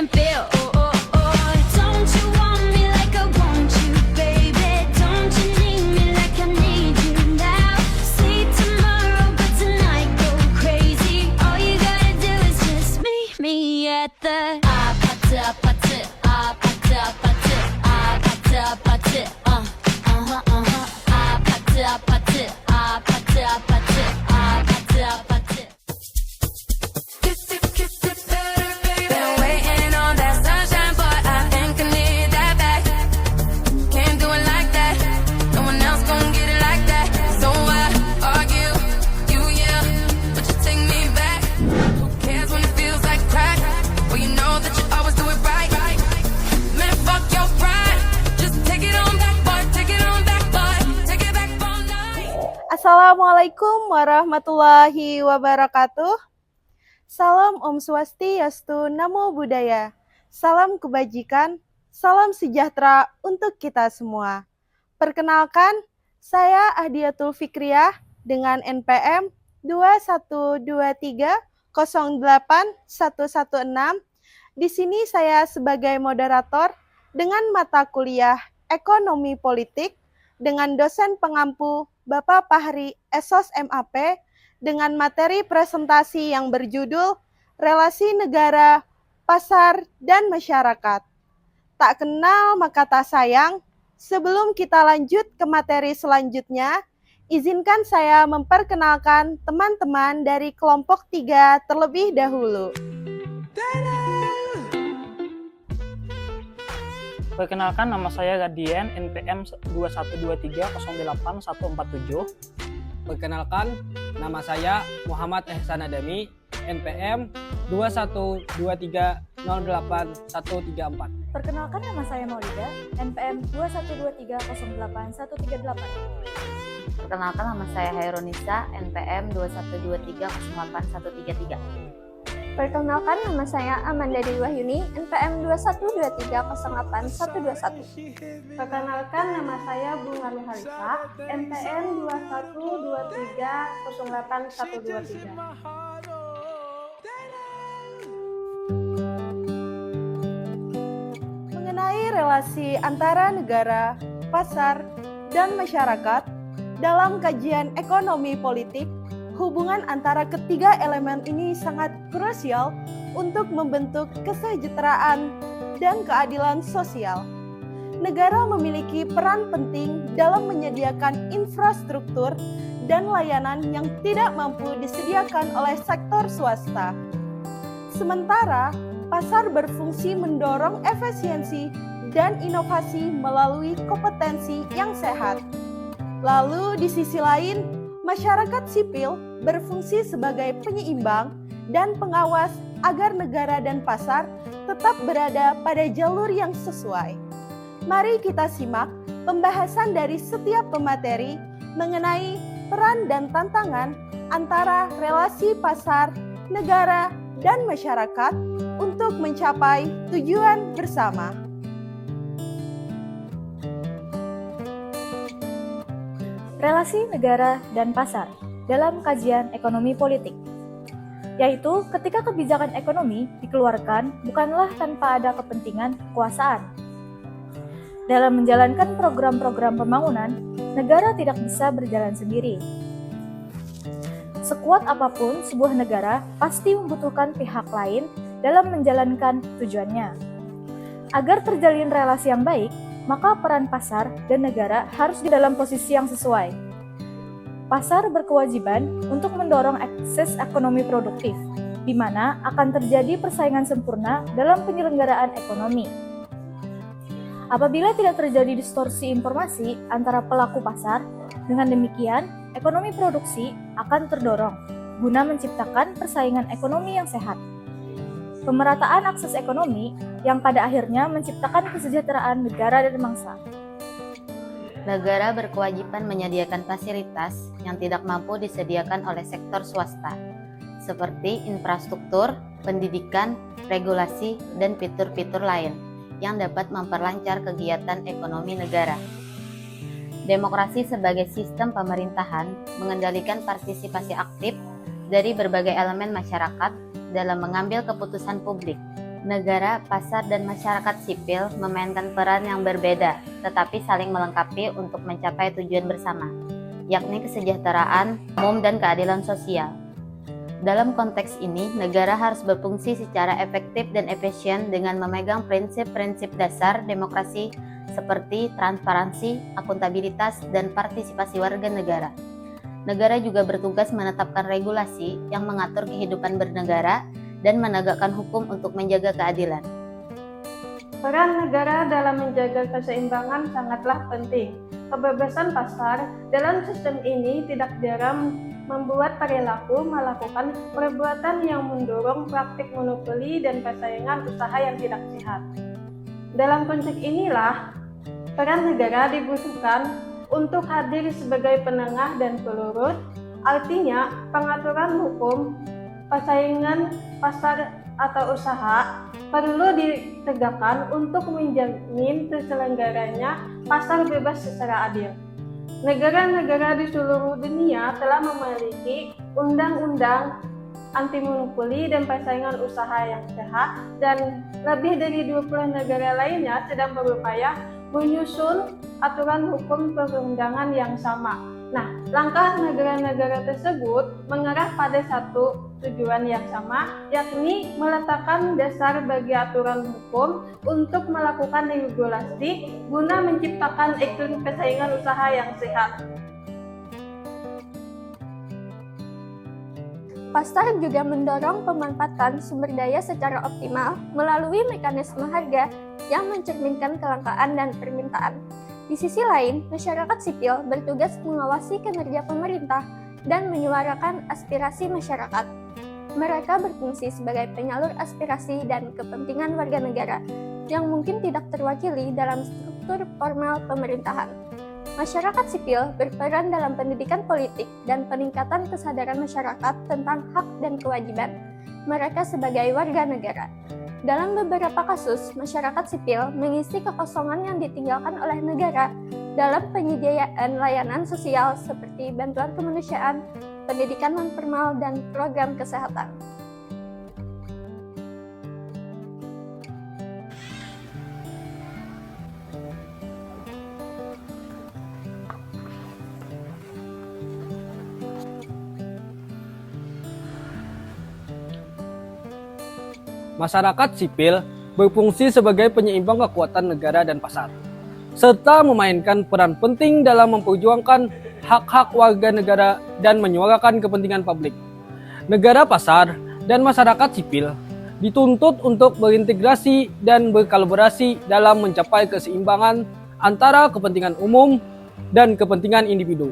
can't feel. Oh, oh, oh. Don't you want me like I want you, baby? Don't you need me like I need you now? Sleep tomorrow, but tonight go crazy. All you gotta do is just meet me at the Been waiting on that sunshine, but I think I need that back. Can't do it like that. No one else gon' get it like that. So I argue, you yeah, but you take me back. Who cares when it feels like crack? Well, you know that you always do it right. Man, fuck your pride. Just take it on back, boy. Take it on back, boy. Take it back all night. Assalamualaikum warahmatullahi wabarakatuh. Salam Om Swastiastu, Namo Buddhaya. Salam kebajikan, salam sejahtera untuk kita semua. Perkenalkan, saya Ahdiyatul Fikriyah dengan NPM 212308116. Di sini saya sebagai moderator dengan mata kuliah Ekonomi Politik dengan dosen pengampu Bapak Fahri Esos MAP dengan materi presentasi yang berjudul Relasi Negara, Pasar, dan Masyarakat. Tak kenal maka tak sayang, sebelum kita lanjut ke materi selanjutnya, izinkan saya memperkenalkan teman-teman dari kelompok 3 terlebih dahulu. Perkenalkan, nama saya Gadien, NPM 212308147. Perkenalkan, nama saya Muhammad Ehsan Adami, NPM 212308134. Perkenalkan, nama saya Maulida, NPM 212308138. Perkenalkan, nama saya Hairunisa, NPM 212308133. Perkenalkan, nama saya Amanda Dewi Wahyuni, NPM 212308121. Perkenalkan, nama saya Bunga Nuharisa, NPM 212308123. Mengenai relasi antara negara, pasar, dan masyarakat, dalam kajian ekonomi politik, hubungan antara ketiga elemen ini sangat krusial untuk membentuk kesejahteraan dan keadilan sosial. Negara memiliki peran penting dalam menyediakan infrastruktur dan layanan yang tidak mampu disediakan oleh sektor swasta. Sementara, pasar berfungsi mendorong efisiensi dan inovasi melalui kompetensi yang sehat. Lalu di sisi lain, masyarakat sipil berfungsi sebagai penyeimbang dan pengawas agar negara dan pasar tetap berada pada jalur yang sesuai. Mari kita simak pembahasan dari setiap pemateri mengenai peran dan tantangan antara relasi pasar, negara, dan masyarakat untuk mencapai tujuan bersama. Relasi negara dan pasar dalam kajian ekonomi politik, yaitu ketika kebijakan ekonomi dikeluarkan bukanlah tanpa ada kepentingan kekuasaan. Dalam menjalankan program-program pembangunan, negara tidak bisa berjalan sendiri. Sekuat apapun sebuah negara pasti membutuhkan pihak lain dalam menjalankan tujuannya. Agar terjalin relasi yang baik, maka peran pasar dan negara harus di dalam posisi yang sesuai. Pasar berkewajiban untuk mendorong akses ekonomi produktif, di mana akan terjadi persaingan sempurna dalam penyelenggaraan ekonomi. Apabila tidak terjadi distorsi informasi antara pelaku pasar, dengan demikian ekonomi produksi akan terdorong guna menciptakan persaingan ekonomi yang sehat. Pemerataan akses ekonomi yang pada akhirnya menciptakan kesejahteraan negara dan bangsa. Negara berkewajiban menyediakan fasilitas yang tidak mampu disediakan oleh sektor swasta, seperti infrastruktur, pendidikan, regulasi, dan fitur-fitur lain yang dapat memperlancar kegiatan ekonomi negara. Demokrasi sebagai sistem pemerintahan mengendalikan partisipasi aktif dari berbagai elemen masyarakat dalam mengambil keputusan publik Negara, pasar, dan masyarakat sipil memainkan peran yang berbeda, tetapi saling melengkapi untuk mencapai tujuan bersama, yakni kesejahteraan umum dan keadilan sosial. Dalam konteks ini, negara harus berfungsi secara efektif dan efisien dengan memegang prinsip-prinsip dasar demokrasi seperti transparansi, akuntabilitas, dan partisipasi warga negara. Negara juga bertugas menetapkan regulasi yang mengatur kehidupan bernegara dan menegakkan hukum untuk menjaga keadilan. Peran negara dalam menjaga keseimbangan sangatlah penting. Kebebasan pasar dalam sistem ini tidak jarang membuat perilaku melakukan perbuatan yang mendorong praktik monopoli dan persaingan usaha yang tidak sehat. Dalam konteks inilah, peran negara dibutuhkan untuk hadir sebagai penengah dan pelurus, artinya pengaturan hukum, persaingan pasar atau usaha perlu ditegakkan untuk menjamin terselenggaranya pasar bebas secara adil. Negara-negara di seluruh dunia telah memiliki undang-undang anti monopoli dan persaingan usaha yang sehat, dan lebih dari 20 negara lainnya sedang berupaya menyusun aturan hukum perundangan yang sama. Nah, langkah negara-negara tersebut mengarah pada satu tujuan yang sama, yakni meletakkan dasar bagi aturan hukum untuk melakukan regulasi guna menciptakan iklim persaingan usaha yang sehat. Pasar juga mendorong pemanfaatan sumber daya secara optimal melalui mekanisme harga yang mencerminkan kelangkaan dan permintaan. Di sisi lain, masyarakat sipil bertugas mengawasi kinerja pemerintah dan menyuarakan aspirasi masyarakat. Mereka berfungsi sebagai penyalur aspirasi dan kepentingan warga negara yang mungkin tidak terwakili dalam struktur formal pemerintahan. Masyarakat sipil berperan dalam pendidikan politik dan peningkatan kesadaran masyarakat tentang hak dan kewajiban mereka sebagai warga negara. Dalam beberapa kasus, masyarakat sipil mengisi kekosongan yang ditinggalkan oleh negara dalam penyediaan layanan sosial seperti bantuan kemanusiaan, pendidikan non-formal, dan program kesehatan. Masyarakat sipil berfungsi sebagai penyeimbang kekuatan negara dan pasar, serta memainkan peran penting dalam memperjuangkan hak-hak warga negara dan menyuarakan kepentingan publik. Negara, pasar, dan masyarakat sipil dituntut untuk berintegrasi dan berkolaborasi dalam mencapai keseimbangan antara kepentingan umum dan kepentingan individu.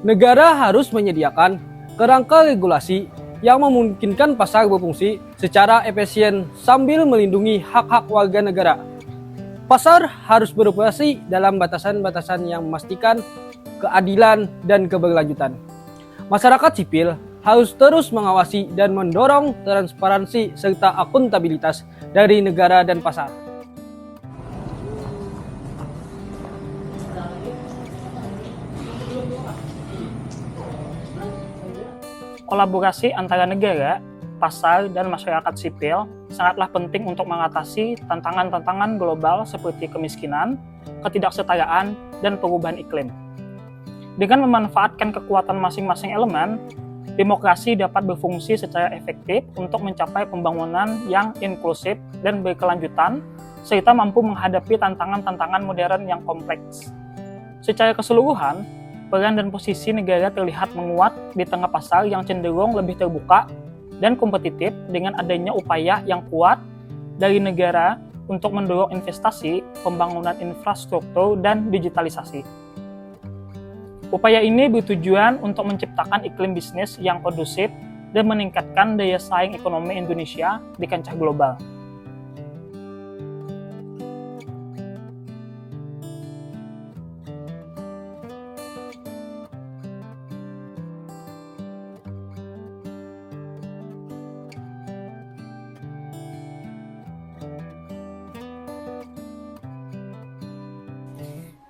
Negara harus menyediakan kerangka regulasi yang memungkinkan pasar berfungsi secara efisien sambil melindungi hak-hak warga negara. Pasar harus beroperasi dalam batasan-batasan yang memastikan keadilan dan keberlanjutan. Masyarakat sipil harus terus mengawasi dan mendorong transparansi serta akuntabilitas dari negara dan pasar. Kolaborasi antara negara, pasar, dan masyarakat sipil sangatlah penting untuk mengatasi tantangan-tantangan global seperti kemiskinan, ketidaksetaraan, dan perubahan iklim. Dengan memanfaatkan kekuatan masing-masing elemen, demokrasi dapat berfungsi secara efektif untuk mencapai pembangunan yang inklusif dan berkelanjutan, serta mampu menghadapi tantangan-tantangan modern yang kompleks. Secara keseluruhan, peran dan posisi negara terlihat menguat di tengah pasar yang cenderung lebih terbuka dan kompetitif dengan adanya upaya yang kuat dari negara untuk mendorong investasi, pembangunan infrastruktur, dan digitalisasi. Upaya ini bertujuan untuk menciptakan iklim bisnis yang kondusif dan meningkatkan daya saing ekonomi Indonesia di kancah global.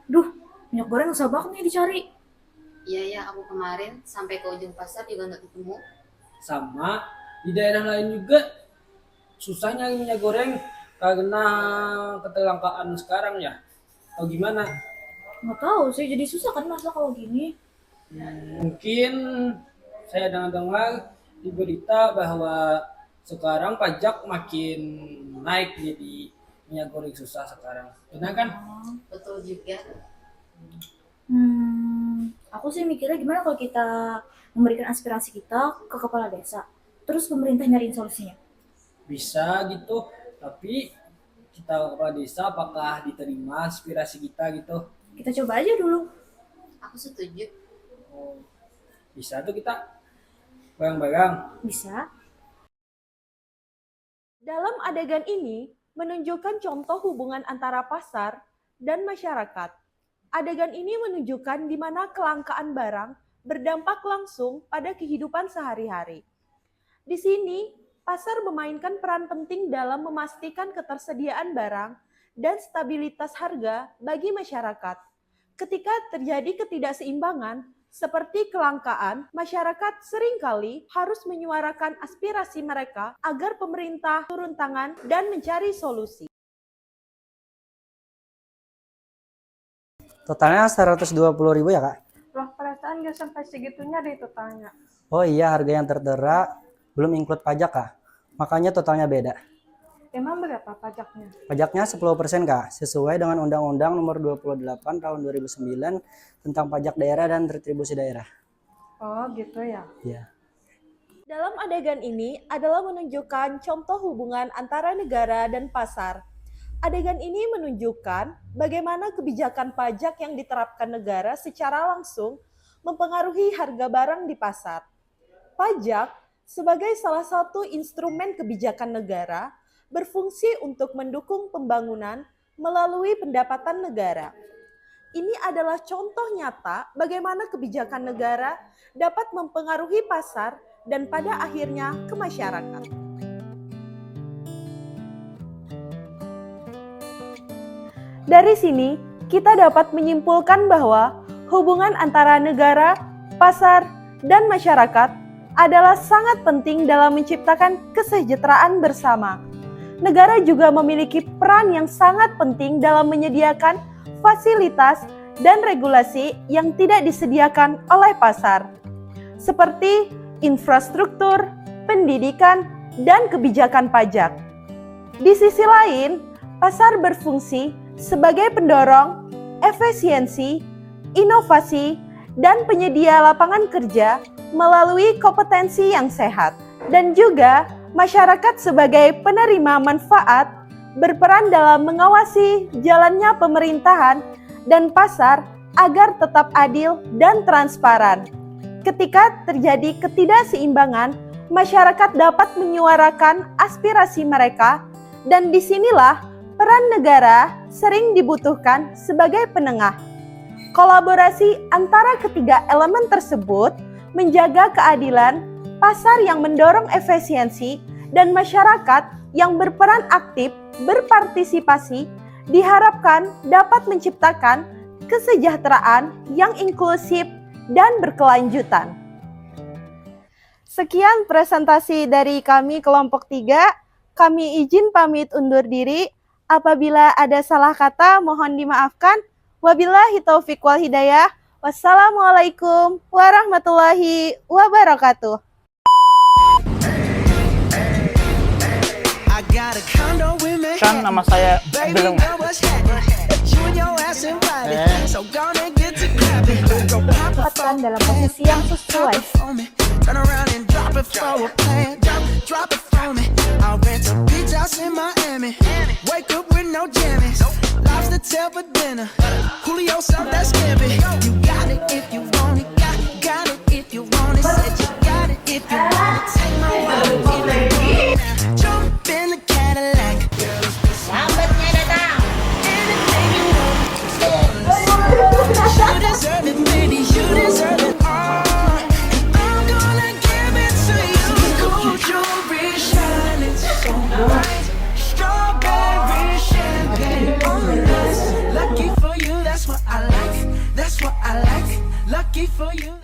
Duh, minyak goreng susah banget nih dicari. Iya ya, aku kemarin sampai ke ujung pasar juga nggak ketemu. Sama, di daerah lain juga. susah nyari minyak goreng karena keterlangkaan sekarang ya. Atau gimana? Nggak tahu sih, jadi susah kan masak kalau gini. Mungkin saya dengar di berita bahwa sekarang pajak makin naik, jadi minyak goreng susah sekarang. Benar kan? Betul juga. Aku sih mikirnya gimana kalau kita memberikan aspirasi kita ke kepala desa, terus pemerintah nyariin solusinya. Bisa gitu, tapi kita kepala desa apakah diterima aspirasi kita gitu? Kita coba aja dulu. Aku setuju. Oh, bisa tuh kita bareng-bareng. Bisa. Dalam adegan ini menunjukkan contoh hubungan antara pasar dan masyarakat. Adegan ini menunjukkan di mana kelangkaan barang berdampak langsung pada kehidupan sehari-hari. Di sini, pasar memainkan peran penting dalam memastikan ketersediaan barang dan stabilitas harga bagi masyarakat. Ketika terjadi ketidakseimbangan, seperti kelangkaan, masyarakat seringkali harus menyuarakan aspirasi mereka agar pemerintah turun tangan dan mencari solusi. Totalnya 120.000 ya Kak? Loh, perasaan gak sampai segitunya deh totalnya. Oh iya, harga yang tertera belum include pajak Kak. Makanya totalnya beda. Emang berapa pajaknya? Pajaknya 10% Kak, sesuai dengan Undang-Undang Nomor 28 Tahun 2009 tentang pajak daerah dan retribusi daerah. Oh gitu ya. Iya. Dalam adegan ini adalah menunjukkan contoh hubungan antara negara dan pasar. Adegan ini menunjukkan bagaimana kebijakan pajak yang diterapkan negara secara langsung mempengaruhi harga barang di pasar. Pajak sebagai salah satu instrumen kebijakan negara berfungsi untuk mendukung pembangunan melalui pendapatan negara. Ini adalah contoh nyata bagaimana kebijakan negara dapat mempengaruhi pasar dan pada akhirnya ke masyarakat. Dari sini, kita dapat menyimpulkan bahwa hubungan antara negara, pasar, dan masyarakat adalah sangat penting dalam menciptakan kesejahteraan bersama. Negara juga memiliki peran yang sangat penting dalam menyediakan fasilitas dan regulasi yang tidak disediakan oleh pasar, seperti infrastruktur, pendidikan, dan kebijakan pajak. Di sisi lain, pasar berfungsi sebagai pendorong efisiensi, inovasi, dan penyedia lapangan kerja melalui kompetensi yang sehat. Dan juga masyarakat sebagai penerima manfaat berperan dalam mengawasi jalannya pemerintahan dan pasar agar tetap adil dan transparan. Ketika terjadi ketidakseimbangan, masyarakat dapat menyuarakan aspirasi mereka, dan disinilah peran negara sering dibutuhkan sebagai penengah. Kolaborasi antara ketiga elemen tersebut menjaga keadilan, pasar yang mendorong efisiensi, dan masyarakat yang berperan aktif berpartisipasi diharapkan dapat menciptakan kesejahteraan yang inklusif dan berkelanjutan. Sekian presentasi dari kami kelompok 3. Kami izin pamit undur diri. Apabila ada salah kata mohon dimaafkan. Wabillahi taufiq wal hidayah. Wassalamualaikum warahmatullahi wabarakatuh. Kan nama saya belum. Tempatkan dalam posisi yang sesuai. Turn around and drop it for a plan. Drop it for me. I'll rent a beach house in Miami. Wake up with no jammies. Lobster tail for dinner. Julio served that scampi. You got it if you want it. Got it if you want it. Said you got it if you want it. Take my word if you want it. Jump in the Cadillac. Lambatnya datang. Anything you want. You deserve it, baby. You deserve it all. Strawberry champagne on us. Lucky for you, that's what I like. That's what I like. Lucky for you.